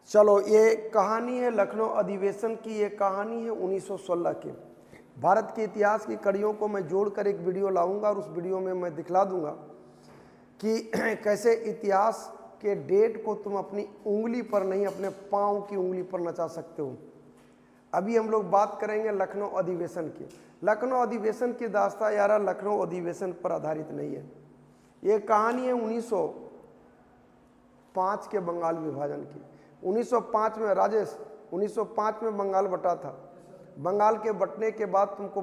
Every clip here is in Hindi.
चलो, ये कहानी है लखनऊ अधिवेशन की। ये कहानी है 1916 की। भारत के इतिहास की कड़ियों को मैं जोड़कर एक वीडियो लाऊंगा और उस वीडियो में मैं दिखला दूंगा कि कैसे इतिहास के डेट को तुम अपनी उंगली पर नहीं, अपने पाँव की उंगली पर नचा सकते हो। अभी हम लोग बात करेंगे लखनऊ अधिवेशन की। लखनऊ अधिवेशन की दास्तां यारा लखनऊ अधिवेशन पर आधारित नहीं है। ये कहानी है 1905 के बंगाल विभाजन की। 1905 में राजेश, 1905 में बंगाल बटा था। बंगाल के बटने के बाद तुमको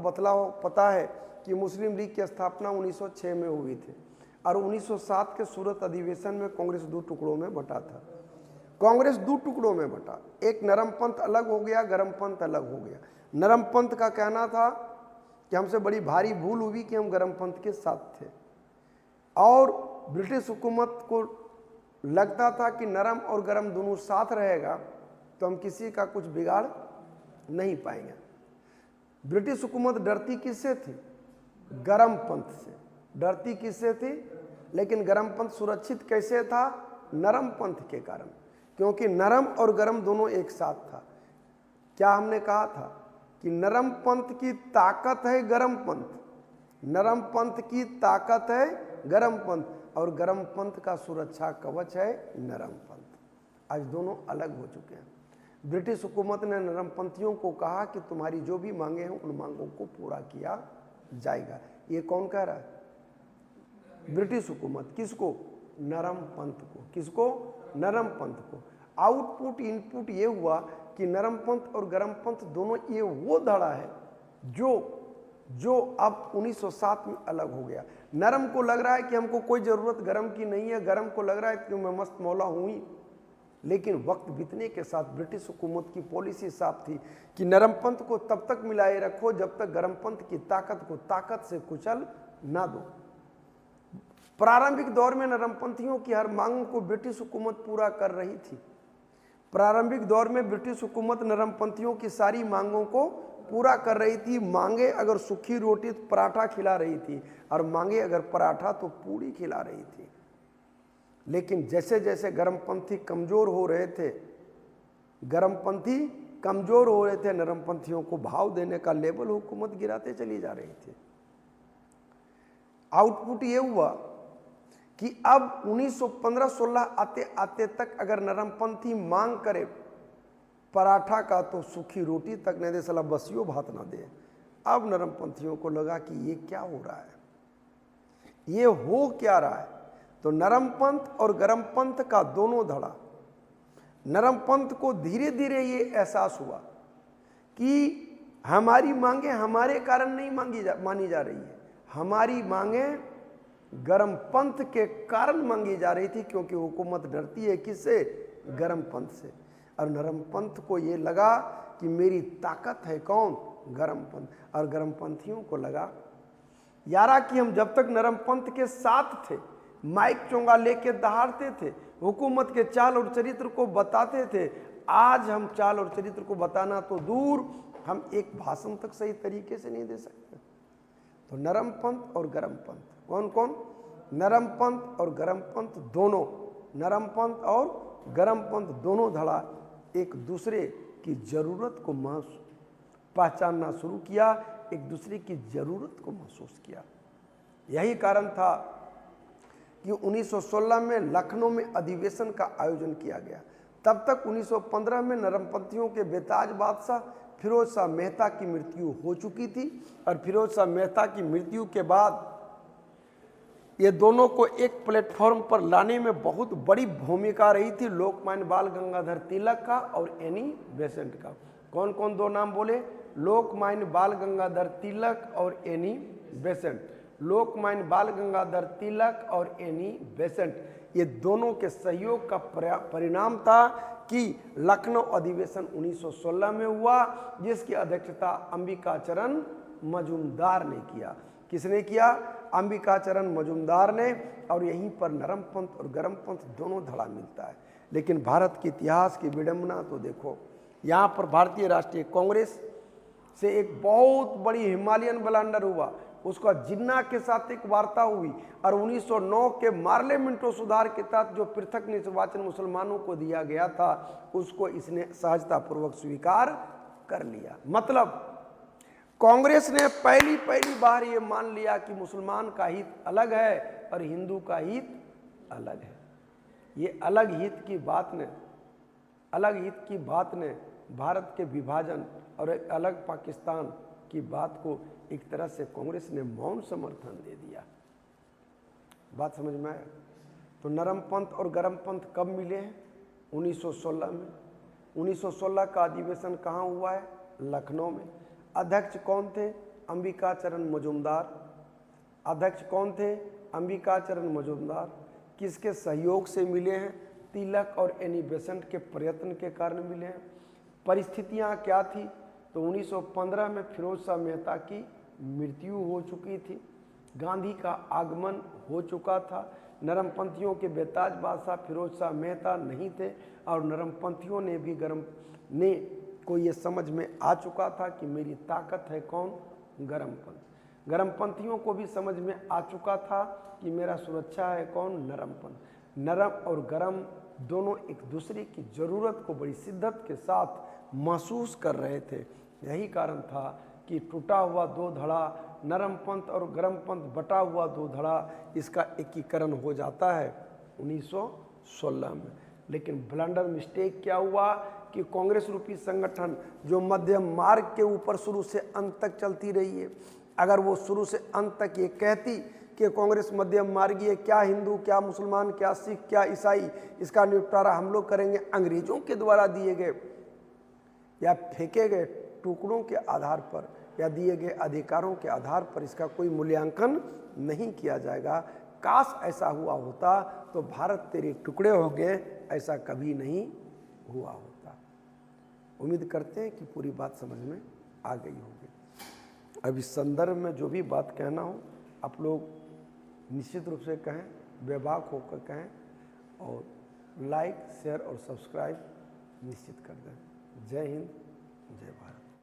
पता है कि मुस्लिम लीग की स्थापना 1906 में हुई थी और 1907 के सूरत अधिवेशन में कांग्रेस दो टुकड़ों में बटा था। कांग्रेस दो टुकड़ों में बटा, एक नरम पंथ अलग हो गया, गरम पंथ अलग हो गया। नरम पंथ का कहना था कि हमसे बड़ी भारी भूल हुई कि हम गरम पंथ के साथ थे, और ब्रिटिश हुकूमत को लगता था कि नरम और गरम दोनों साथ रहेगा तो हम किसी का कुछ बिगाड़ नहीं पाएंगे। ब्रिटिश हुकूमत डरती किससे थी? गरम पंथ से। डरती किससे थी? लेकिन गरम पंथ सुरक्षित कैसे था? नरम पंथ के कारण, क्योंकि नरम और गरम दोनों एक साथ था। क्या हमने कहा था कि नरम पंथ की ताकत है गरम पंथ, नरम पंथ की ताकत है गरम पंथ, और गरम पंथ का सुरक्षा कवच है नरम पंथ। आज दोनों अलग हो चुके हैं। ब्रिटिश हुकूमत ने नरम पंथियों को कहा कि तुम्हारी जो भी मांगे हैं उन मांगों को पूरा किया जाएगा। ये कौन कह रहा है? ब्रिटिश हुकूमत। किसको? नरम पंथ को। किसको? नरम पंथ को। आउटपुट इनपुट ये हुआ कि नरम पंथ और गरम पंथ दोनों ये वो धड़ा है जो अब 1907 में अलग हो गया। नरम को लग रहा है कि हमको कोई ज़रूरत गरम की नहीं है, गरम को लग रहा है कि मैं मस्त मौला हूँ ही। लेकिन वक्त बीतने के साथ ब्रिटिश हुकूमत की पॉलिसी साफ थी कि नरम पंथ को तब तक मिलाए रखो जब तक गरम पंथ की ताकत को ताकत से कुचल ना दो। प्रारंभिक दौर में नरम पंथियों की हर मांग को ब्रिटिश हुकूमत पूरा कर रही थी। प्रारंभिक दौर में ब्रिटिश हुकूमत नरम पंथियों की सारी मांगों को पूरा कर रही थी। मांगे अगर सूखी रोटी तो पराठा खिला रही थी, और मांगे अगर पराठा तो पूरी खिला रही थी। लेकिन जैसे जैसे गरमपंथी कमजोर हो रहे थे, गरमपंथी कमजोर हो रहे थे, नरमपंथियों को भाव देने का लेवल हुकूमत गिराते चली जा रही थी। आउटपुट ये हुआ कि अब 1915-16 आते आते तक अगर नरमपंथी मांग करे पराठा का तो सूखी रोटी तक नहीं दे, साला बसियो भात ना दे। अब नरमपंथियों को लगा कि ये क्या हो रहा है, ये हो क्या रहा है। तो नरम पंथ और गरम पंथ का दोनों धड़ा। नरम पंथ को धीरे धीरे ये एहसास हुआ कि हमारी मांगे हमारे कारण नहीं मानी जा रही है, हमारी मांगे गरम पंथ के कारण मांगी जा रही थी, क्योंकि हुकूमत डरती है किससे? गरम पंथ से। और नरम पंथ को ये लगा कि मेरी ताकत है कौन? गरम पंथ। और गरम पंथियों को लगा यारा कि हम जब तक नरम पंथ के साथ थे, माइक चोंगा लेके दहाड़ते थे, हुकूमत के चाल और चरित्र को बताते थे, आज हम चाल और चरित्र को बताना तो दूर, हम एक भाषण तक सही तरीके से नहीं दे सकते। तो नरम पंथ और गरम पंथ, कौन कौन? नरम पंथ और गरम पंथ दोनों, नरम पंथ और गरम पंथ दोनों धड़ा एक दूसरे की जरूरत को पहचानना शुरू किया, एक दूसरे की जरूरत को महसूस किया। यही कारण था कि 1916 में लखनऊ में अधिवेशन का आयोजन किया गया। तब तक 1915 में नरमपंथियों के बेताज बादशाह फिरोज शाह मेहता की मृत्यु हो चुकी थी, और फिरोज शाह मेहता की मृत्यु के बाद ये दोनों को एक प्लेटफॉर्म पर लाने में बहुत बड़ी भूमिका रही थी लोकमान्य बाल गंगाधर तिलक का और एनी बेसेंट का। कौन कौन दो नाम बोले? लोकमान्य बाल गंगाधर तिलक और एनी बेसेंट। लोकमान्य बाल गंगाधर तिलक और एनी बेसेंट, ये दोनों के सहयोग का परिणाम था कि लखनऊ अधिवेशन 1916 में हुआ, जिसकी अध्यक्षता अंबिकाचरण मजूमदार ने किया। किसने किया? अंबिकाचरण मजूमदार ने। और यहीं पर नरम पंथ और गरम पंथ दोनों धड़ा मिलता है। लेकिन भारत के इतिहास की विडंबना तो देखो, यहाँ पर भारतीय राष्ट्रीय कांग्रेस से एक बहुत बड़ी हिमालयन ब्लंडर हुआ। उसका जिन्ना के साथ एक वार्ता हुई और 1909 के मार्लियामेंटो सुधार के तहत जो पृथक निर्वाचन मुसलमानों को दिया गया था उसको इसने सहजतापूर्वक स्वीकार कर लिया। मतलब कांग्रेस ने पहली बार ये मान लिया कि मुसलमान का हित अलग है और हिंदू का हित अलग है। ये अलग हित की बात ने भारत के विभाजन और एक अलग पाकिस्तान की बात को एक तरह से कांग्रेस ने मौन समर्थन दे दिया। बात समझ में आया? तो नरम पंथ और गरम पंथ कब मिले हैं? 1916 में। 1916 का अधिवेशन कहाँ हुआ है? लखनऊ में। अध्यक्ष कौन थे? अंबिका चरण मजूमदार। अध्यक्ष कौन थे? अंबिका चरण मजूमदार। किसके सहयोग से मिले हैं? तिलक और एनी बेसेंट के प्रयत्न के कारण मिले हैं। परिस्थितियां क्या थी? तो 1915 में फिरोज शाह मेहता की मृत्यु हो चुकी थी, गांधी का आगमन हो चुका था। नरमपंथियों के बेताज बादशाह फिरोज शाह मेहता नहीं थे और नरमपंथियों ने भी को ये समझ में आ चुका था कि मेरी ताकत है कौन? गरमपंथ। गरमपंथियों को भी समझ में आ चुका था कि मेरा सुरक्षा है कौन? नरमपंथ। नरम और गरम दोनों एक दूसरे की ज़रूरत को बड़ी शिद्दत के साथ महसूस कर रहे थे। यही कारण था कि टूटा हुआ दो धड़ा, नरमपंथ और गरमपंथ बटा हुआ दो धड़ा, इसका एकीकरण हो जाता है 1916 में। लेकिन ब्लंडर मिस्टेक क्या हुआ कि कांग्रेस रूपी संगठन जो मध्यम मार्ग के ऊपर शुरू से अंत तक चलती रही है, अगर वो शुरू से अंत तक ये कहती कि कांग्रेस मध्यम मार्गी है, क्या हिंदू, क्या मुसलमान, क्या सिख, क्या ईसाई, इसका निपटारा हम लोग करेंगे, अंग्रेजों के द्वारा दिए गए या फेंके गए टुकड़ों के आधार पर या दिए गए अधिकारों के आधार पर इसका कोई मूल्यांकन नहीं किया जाएगा। काश ऐसा हुआ होता तो भारत तेरे टुकड़े हो गए, ऐसा कभी नहीं हुआ होता। उम्मीद करते हैं कि पूरी बात समझ में आ गई होगी। अब इस संदर्भ में जो भी बात कहना हो आप लोग निश्चित रूप से कहें, बेबाक होकर कहें और लाइक, शेयर और सब्सक्राइब निश्चित कर दें। जय हिंद, जय भारत।